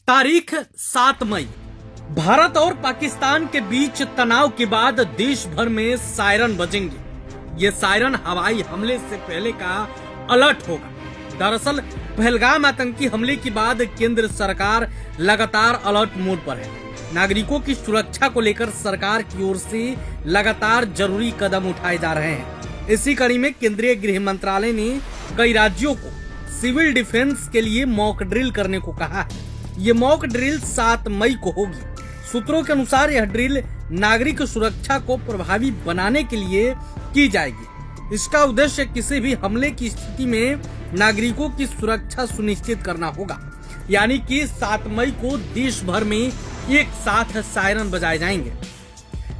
तारीख 7 मई। भारत और पाकिस्तान के बीच तनाव के बाद देश भर में सायरन बजेंगे। ये सायरन हवाई हमले से पहले का अलर्ट होगा। दरअसल पहलगाम आतंकी हमले के बाद केंद्र सरकार लगातार अलर्ट मोड पर है। नागरिकों की सुरक्षा को लेकर सरकार की ओर से लगातार जरूरी कदम उठाए जा रहे हैं। इसी कड़ी में केंद्रीय गृह मंत्रालय ने कई राज्यों को सिविल डिफेंस के लिए मॉक ड्रिल करने को कहा है। ये मॉक ड्रिल 7 मई को होगी। सूत्रों के अनुसार यह ड्रिल नागरिक सुरक्षा को प्रभावी बनाने के लिए की जाएगी। इसका उद्देश्य किसी भी हमले की स्थिति में नागरिकों की सुरक्षा सुनिश्चित करना होगा। यानी कि 7 मई को देश भर में एक साथ सायरन बजाए जाएंगे।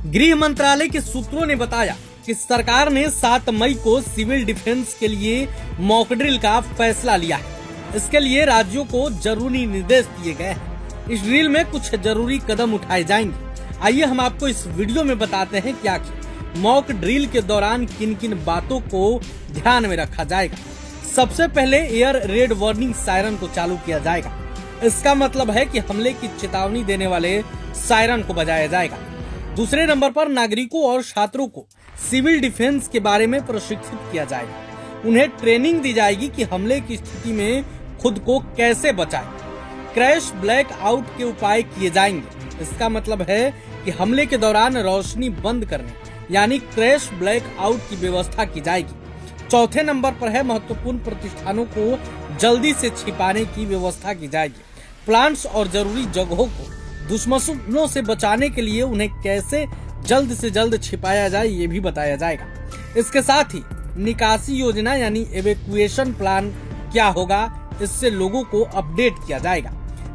गृह मंत्रालय के सूत्रों ने बताया कि सरकार ने 7 मई को सिविल डिफेंस के लिए मॉक ड्रिल का फैसला लिया है। इसके लिए राज्यों को जरूरी निर्देश दिए गए हैं। इस ड्रिल में कुछ जरूरी कदम उठाए जाएंगे। आइए हम आपको इस वीडियो में बताते हैं कि आखिर मॉक ड्रिल के दौरान किन किन बातों को ध्यान में रखा जाएगा। सबसे पहले एयर रेड वार्निंग सायरन को चालू किया जाएगा। इसका मतलब है कि हमले की चेतावनी देने वाले सायरन को बजाया जाएगा। दूसरे नंबर पर नागरिकों और छात्रों को सिविल डिफेंस के बारे में प्रशिक्षित किया जाएगा। उन्हें ट्रेनिंग दी जाएगी कि हमले की स्थिति में खुद को कैसे बचाएं। क्रैश ब्लैक आउट के उपाय किए जाएंगे। इसका मतलब है कि हमले के दौरान रोशनी बंद करने यानी क्रैश ब्लैक आउट की व्यवस्था की जाएगी। चौथे नंबर पर है महत्वपूर्ण प्रतिष्ठानों को जल्दी से छिपाने की व्यवस्था की जाएगी। प्लांट्स और जरूरी जगहों को दुश्मनों से बचाने के लिए उन्हें कैसे जल्द से जल्द छिपाया जाए ये भी बताया जाएगा। इसके साथ ही निकासी योजना यानी एवेक्यूएशन प्लान क्या होगा, इससे लोगों को अपडेट किया जाएगा।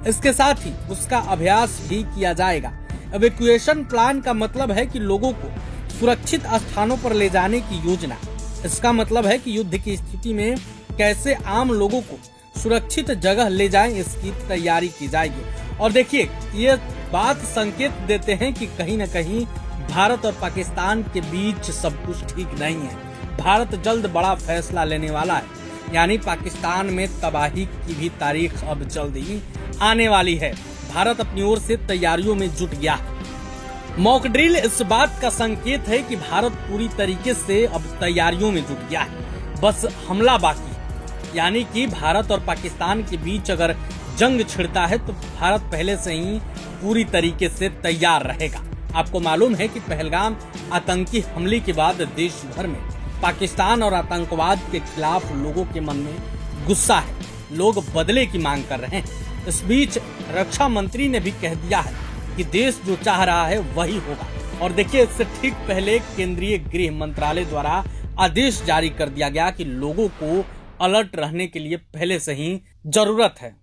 इसके साथ ही उसका अभ्यास भी किया जाएगा। एवेक्यूएशन प्लान का मतलब है कि लोगों को सुरक्षित स्थानों पर ले जाने की योजना। इसका मतलब है कि युद्ध की स्थिति में कैसे आम लोगों को सुरक्षित जगह ले जाएं, इसकी तैयारी की जाएगी। और देखिए, ये बात संकेत देते हैं कि कहीं न कहीं भारत और पाकिस्तान के बीच सब कुछ ठीक नहीं है। भारत जल्द बड़ा फैसला लेने वाला है, यानी पाकिस्तान में तबाही की भी तारीख अब जल्द ही आने वाली है। भारत अपनी ओर से तैयारियों में जुट गया है। मॉक ड्रिल इस बात का संकेत है कि भारत पूरी तरीके से अब तैयारियों में जुट गया है। बस हमला बाकी है। यानी कि भारत और पाकिस्तान के बीच अगर जंग छिड़ता है तो भारत पहले से ही पूरी तरीके से तैयार रहेगा। आपको मालूम है कि पहलगाम आतंकी हमले के बाद देश भर में पाकिस्तान और आतंकवाद के खिलाफ लोगों के मन में गुस्सा है। लोग बदले की मांग कर रहे हैं। इस बीच रक्षा मंत्री ने भी कह दिया है कि देश जो चाह रहा है वही होगा। और देखिए, इससे ठीक पहले केंद्रीय गृह मंत्रालय द्वारा आदेश जारी कर दिया गया कि लोगों को अलर्ट रहने के लिए पहले से ही जरूरत है।